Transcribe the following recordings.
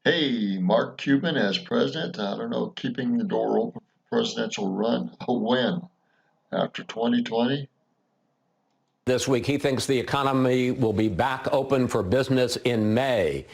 Hey, Mark Cuban as president, I don't know, keeping the door open for presidential run, a win after 2020. This week, he thinks the economy will be back open for business in May.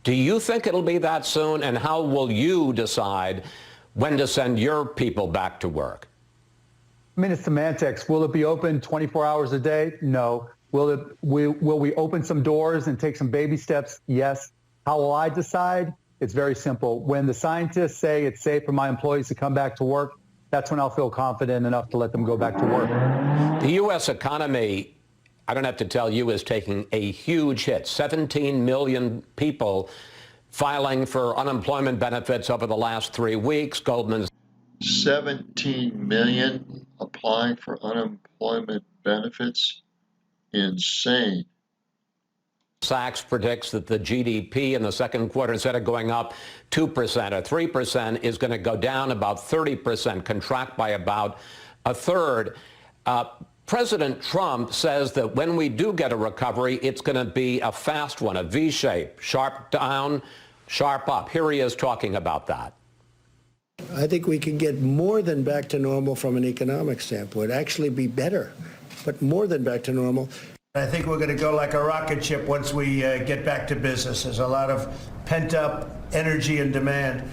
Do you think it'll be that soon? And how will you decide when to send your people back to work? I mean, it's semantics. Will it be open 24 hours a day? No. Will we open some doors and take some baby steps? Yes. How will I decide? It's very simple. When the scientists say it's safe for my employees to come back to work, that's when I'll feel confident enough to let them go back to work. The U.S. economy, I don't have to tell you, is taking a huge hit. 17 million people filing for unemployment benefits over the last 3 weeks. Goldman 17 million applying for unemployment benefits. Insane. Sachs predicts that the GDP in the second quarter, instead of going up 2% or 3%, is going to go down about 30%, contract by about a third. President Trump says that when we do get a recovery, it's going to be a fast one, a V-shape, sharp down, sharp up. Here he is talking about that. I think we can get more than back to normal from an economic standpoint, actually be better, but more than back to normal. I think we're going to go like a rocket ship once we get back to business. There's a lot of pent-up energy and demand.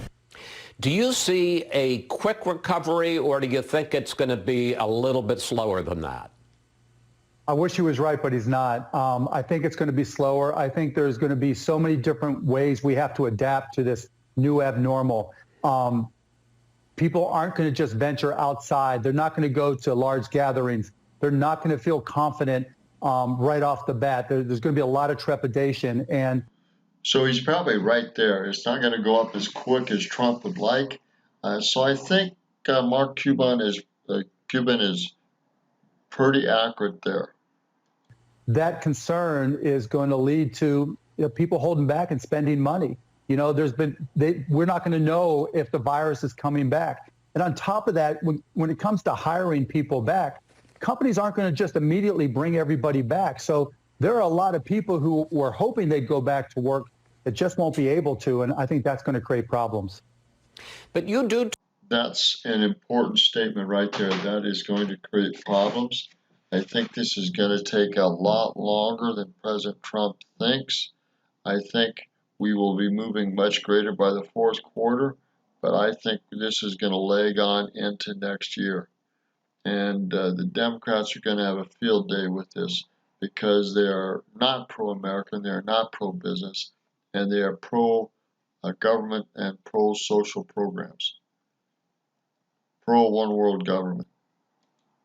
Do you see a quick recovery, or do you think it's going to be a little bit slower than that? I wish he was right, but he's not. I think it's going to be slower. I think there's going to be so many different ways we have to adapt to this new abnormal. People aren't going to just venture outside. They're not going to go to large gatherings. They're not going to feel confident right off the bat. There's going to be a lot of trepidation. And so he's probably right there. It's not going to go up as quick as Trump would like. So I think Mark Cuban is pretty accurate there. That concern is going to lead to people holding back and spending money. You know, we're not going to know if the virus is coming back. And on top of that, when it comes to hiring people back, companies aren't going to just immediately bring everybody back. So there are a lot of people who were hoping they'd go back to work that just won't be able to. And I think that's going to create problems. But you do. That's an important statement right there. That is going to create problems. I think this is going to take a lot longer than President Trump thinks. I think we will be moving much greater by the fourth quarter, but I think this is going to lag on into next year. And the Democrats are going to have a field day with this because they are not pro-American, they are not pro-business, and they are pro-government and pro-social programs, pro-one world government.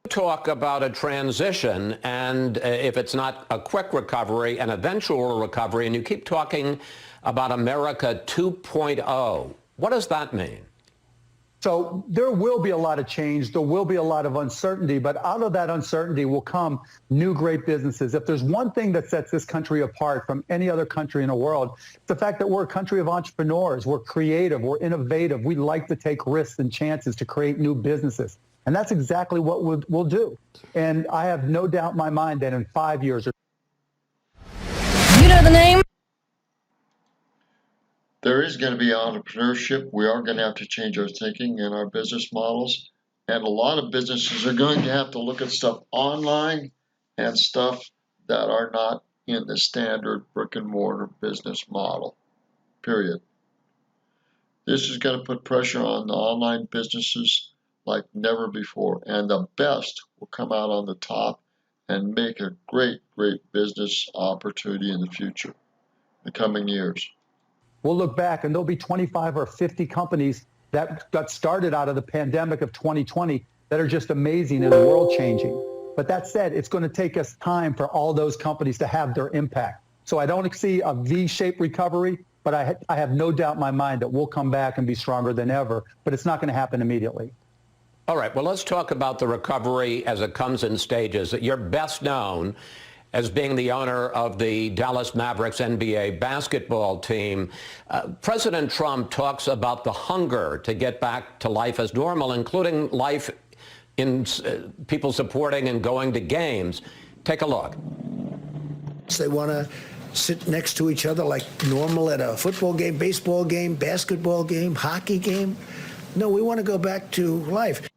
Talk about a transition, and if it's not a quick recovery, an eventual recovery, and you keep talking about America 2.0. What does that mean? So there will be a lot of change. There will be a lot of uncertainty, but out of that uncertainty will come new great businesses. If there's one thing that sets this country apart from any other country in the world, it's the fact that we're a country of entrepreneurs. We're creative. We're innovative. We like to take risks and chances to create new businesses. And that's exactly what we'll do. And I have no doubt in my mind that in 5 years... You know the name? There is going to be entrepreneurship. We are going to have to change our thinking and our business models. And a lot of businesses are going to have to look at stuff online and stuff that are not in the standard brick and mortar business model, period. This is going to put pressure on the online businesses like never before. And the best will come out on the top and make a great, great business opportunity in the future, the coming years. We'll look back and there'll be 25 or 50 companies that got started out of the pandemic of 2020 that are just amazing and world-changing. But that said, it's going to take us time for all those companies to have their impact. So I don't see a V-shaped recovery, but I have no doubt in my mind that we'll come back and be stronger than ever, but it's not going to happen immediately. All right, well, let's talk about the recovery as it comes in stages. You're best known as being the owner of the Dallas Mavericks NBA basketball team. President Trump talks about the hunger to get back to life as normal, including life in people supporting and going to games. Take a look. They want to sit next to each other like normal at a football game, baseball game, basketball game, hockey game. No, we want to go back to life.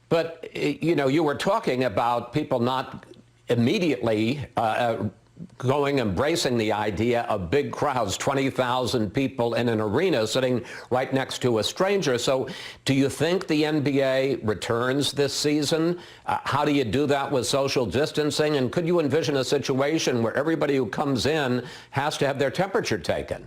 But, you know, you were talking about people not immediately embracing the idea of big crowds, 20,000 people in an arena sitting right next to a stranger. So do you think the NBA returns this season? How do you do that with social distancing? And could you envision a situation where everybody who comes in has to have their temperature taken?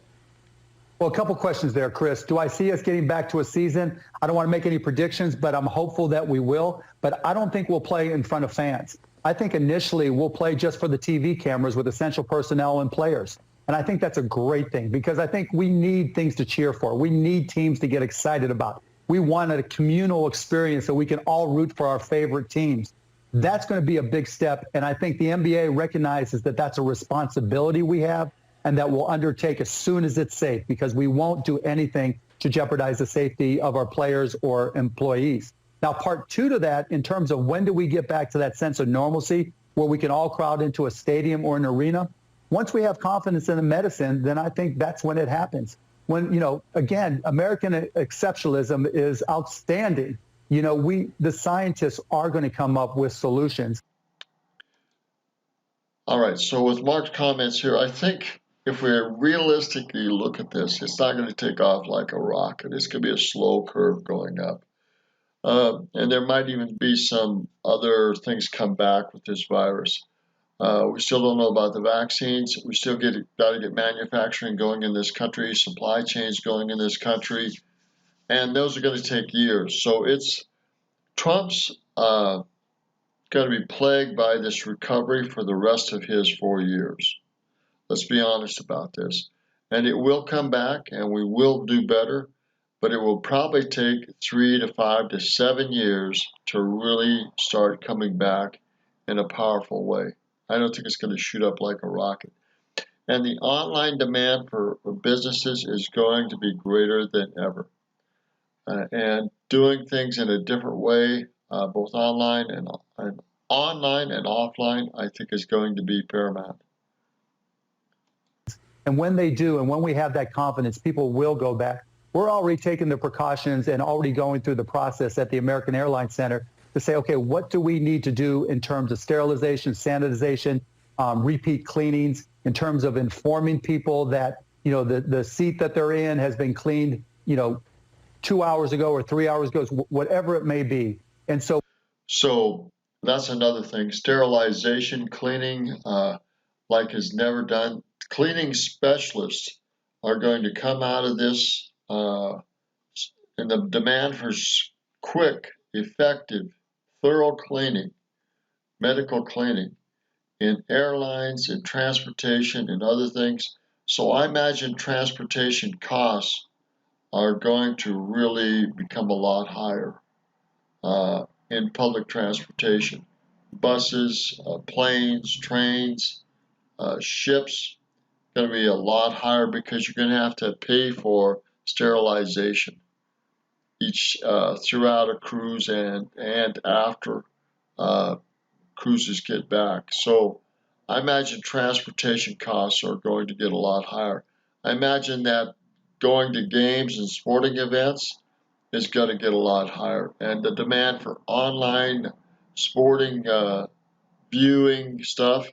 Well, a couple questions there, Chris. Do I see us getting back to a season? I don't want to make any predictions, but I'm hopeful that we will. But I don't think we'll play in front of fans. I think initially we'll play just for the TV cameras with essential personnel and players. And I think that's a great thing because I think we need things to cheer for. We need teams to get excited about. We want a communal experience so we can all root for our favorite teams. That's going to be a big step. And I think the NBA recognizes that that's a responsibility we have and that we'll undertake as soon as it's safe because we won't do anything to jeopardize the safety of our players or employees. Now, part two to that, in terms of when do we get back to that sense of normalcy where we can all crowd into a stadium or an arena, once we have confidence in the medicine, then I think that's when it happens. When, you know, again, American exceptionalism is outstanding. You know, the scientists are going to come up with solutions. All right, so with Mark's comments here, I think if we realistically look at this, it's not going to take off like a rocket. It's going to be a slow curve going up. And there might even be some other things come back with this virus. We still don't know about the vaccines. We still got to get manufacturing going in this country, supply chains going in this country, and those are going to take years. So Trump's going to be plagued by this recovery for the rest of his 4 years. Let's be honest about this. And it will come back, and we will do better. But it will probably take 3 to 5 to 7 years to really start coming back in a powerful way. I don't think it's going to shoot up like a rocket. And the online demand for businesses is going to be greater than ever. And doing things in a different way, both online and offline, I think is going to be paramount. And when they do, and when we have that confidence, people will go back. We're already taking the precautions and already going through the process at the American Airlines Center to say, okay, what do we need to do in terms of sterilization, sanitization, repeat cleanings, in terms of informing people that, you know, the seat that they're in has been cleaned, you know, 2 hours ago or 3 hours ago, whatever it may be. And so that's another thing. Sterilization, cleaning, like is never done. Cleaning specialists are going to come out of this and the demand for quick, effective, thorough cleaning, medical cleaning in airlines, in transportation, and other things. So I imagine transportation costs are going to really become a lot higher in public transportation. Buses, planes, trains, ships, going to be a lot higher because you're going to have to pay for sterilization each throughout a cruise and after cruises get back. So I imagine transportation costs are going to get a lot higher. I imagine that going to games and sporting events is going to get a lot higher, and the demand for online sporting viewing stuff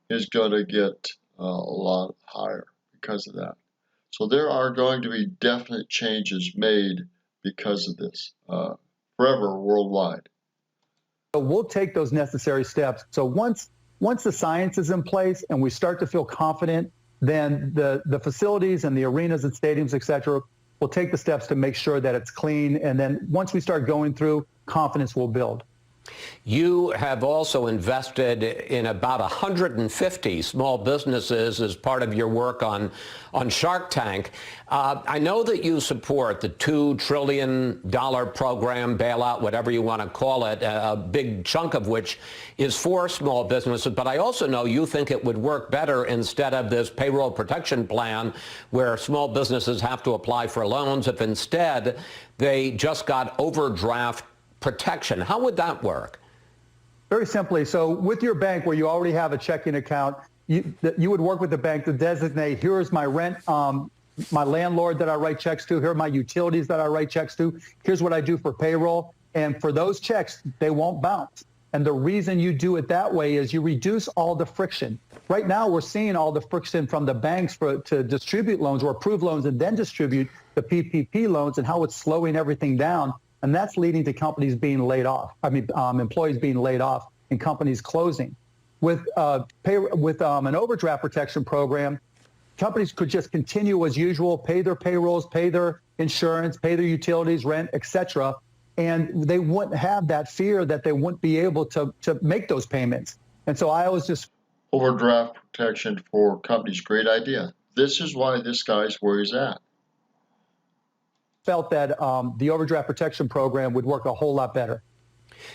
is going to get a lot higher because of that. So there are going to be definite changes made because of this forever worldwide. So we'll take those necessary steps. So once the science is in place and we start to feel confident, then the facilities and the arenas and stadiums, et cetera, will take the steps to make sure that it's clean. And then once we start going through, confidence will build. You have also invested in about 150 small businesses as part of your work on Shark Tank. I know that you support the $2 trillion program, bailout, whatever you want to call it, a big chunk of which is for small businesses. But I also know you think it would work better instead of this payroll protection plan where small businesses have to apply for loans if instead they just got overdraft protection. How would that work? Very simply. So with your bank where you already have a checking account, you would work with the bank to designate, here's my rent, my landlord that I write checks to, here are my utilities that I write checks to, here's what I do for payroll. And for those checks, they won't bounce. And the reason you do it that way is you reduce all the friction. Right now, we're seeing all the friction from the banks to distribute loans or approve loans and then distribute the PPP loans and how it's slowing everything down. And that's leading to companies being laid off. Employees being laid off and companies closing. With an overdraft protection program, companies could just continue as usual, pay their payrolls, pay their insurance, pay their utilities, rent, etc. And they wouldn't have that fear that they wouldn't be able to make those payments. And so I always just... Overdraft protection for companies, great idea. This is why this guy's where he's at. Felt that the overdraft protection program would work a whole lot better.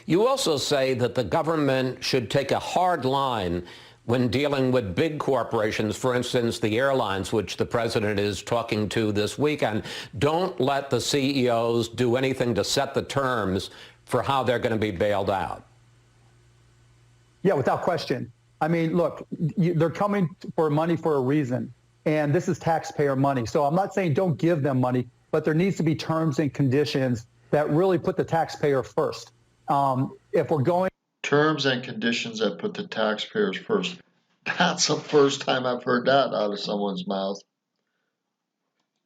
You also say that the government should take a hard line when dealing with big corporations, for instance, the airlines, which the president is talking to this weekend. Don't let the CEOs do anything to set the terms for how they're going to be bailed out. Yeah, without question. I mean, look, they're coming for money for a reason, and this is taxpayer money. So I'm not saying don't give them money, but there needs to be terms and conditions that really put the taxpayer first. If we're going... Terms and conditions that put the taxpayers first. That's the first time I've heard that out of someone's mouth.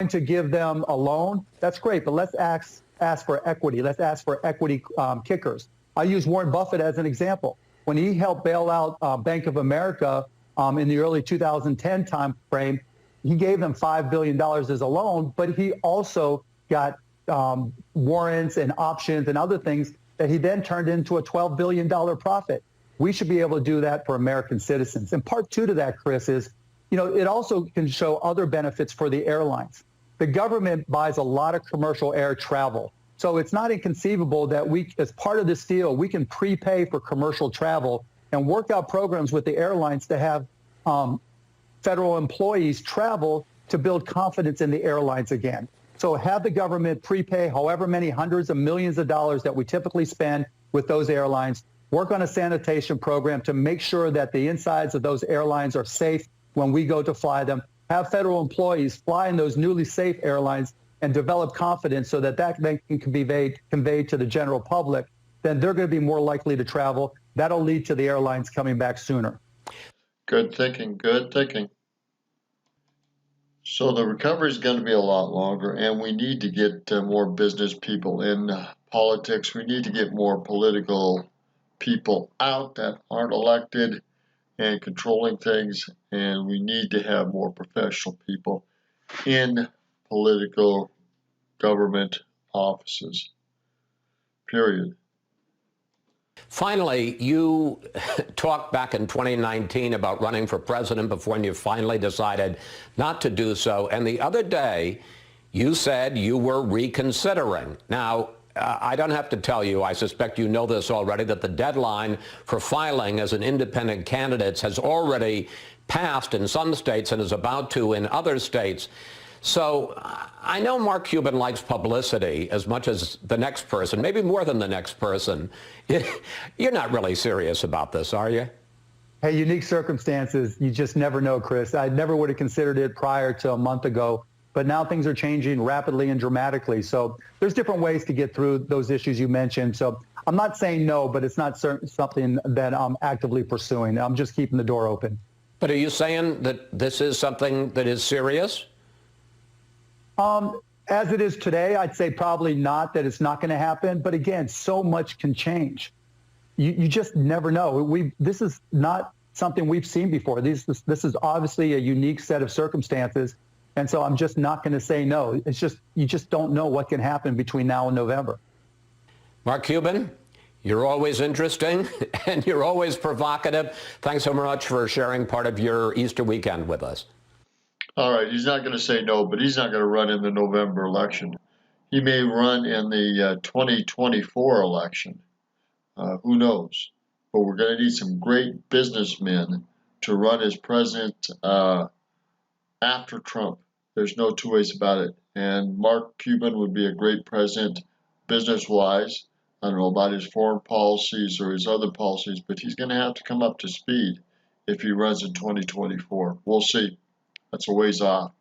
To give them a loan, that's great, but let's ask for equity. Let's ask for equity kickers. I use Warren Buffett as an example. When he helped bail out Bank of America in the early 2010 time frame, he gave them $5 billion as a loan, but he also got warrants and options and other things that he then turned into a $12 billion profit. We should be able to do that for American citizens. And part two to that, Chris, is, it also can show other benefits for the airlines. The government buys a lot of commercial air travel. So it's not inconceivable that we, as part of this deal, we can prepay for commercial travel and work out programs with the airlines to have federal employees travel to build confidence in the airlines again. So have the government prepay however many hundreds of millions of dollars that we typically spend with those airlines, work on a sanitation program to make sure that the insides of those airlines are safe when we go to fly them, have federal employees fly in those newly safe airlines and develop confidence so that then can be conveyed to the general public, then they're going to be more likely to travel. That'll lead to the airlines coming back sooner. Good thinking, good thinking. So the recovery is going to be a lot longer, and we need to get more business people in politics. We need to get more political people out that aren't elected and controlling things, and we need to have more professional people in political government offices, period. Finally, you talked back in 2019 about running for president before you finally decided not to do so. And the other day, you said you were reconsidering. Now, I don't have to tell you, I suspect you know this already, that the deadline for filing as an independent candidate has already passed in some states and is about to in other states. So I know Mark Cuban likes publicity as much as the next person, maybe more than the next person. You're not really serious about this, are you? Hey, unique circumstances. You just never know, Chris. I never would have considered it prior to a month ago, but now things are changing rapidly and dramatically. So there's different ways to get through those issues you mentioned. So I'm not saying no, but it's not something that I'm actively pursuing. I'm just keeping the door open. But are you saying that this is something that is serious? As it is today, I'd say probably not, that it's not going to happen. But again, so much can change. You just never know. This is not something we've seen before. This is obviously a unique set of circumstances. And so I'm just not going to say no. It's just, you just don't know what can happen between now and November. Mark Cuban, you're always interesting and you're always provocative. Thanks so much for sharing part of your Easter weekend with us. All right, he's not going to say no, but he's not going to run in the November election. He may run in the 2024 election. Who knows? But we're going to need some great businessmen to run as president after Trump. There's no two ways about it. And Mark Cuban would be a great president business-wise. I don't know about his foreign policies or his other policies, but he's going to have to come up to speed. if he runs in 2024. We'll see. That's a ways off.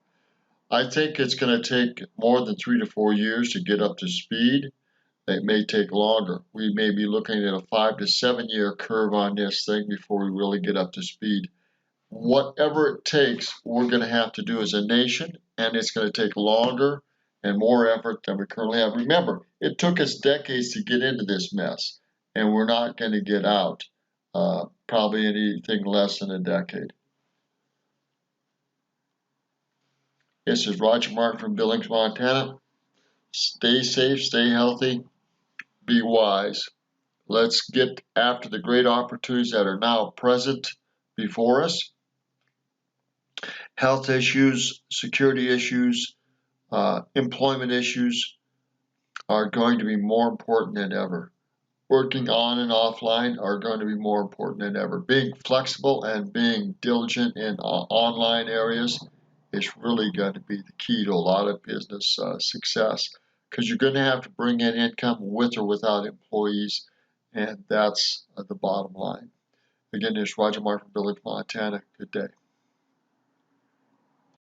I think it's going to take more than 3 to 4 years to get up to speed. It may take longer. We may be looking at a 5 to 7 year curve on this thing before we really get up to speed. Whatever it takes, we're going to have to do as a nation, and it's going to take longer and more effort than we currently have. Remember, it took us decades to get into this mess, and we're not going to get out probably anything less than a decade. This is Roger Mark from Billings, Montana. Stay safe, stay healthy, be wise. Let's get after the great opportunities that are now present before us. Health issues, security issues, employment issues are going to be more important than ever. Working on and offline are going to be more important than ever. Being flexible and being diligent in online areas is really going to be the key to a lot of business success, because you're going to have to bring in income with or without employees, and that's the bottom line. Again, this is Roger Mark from Billings, Montana. Good day.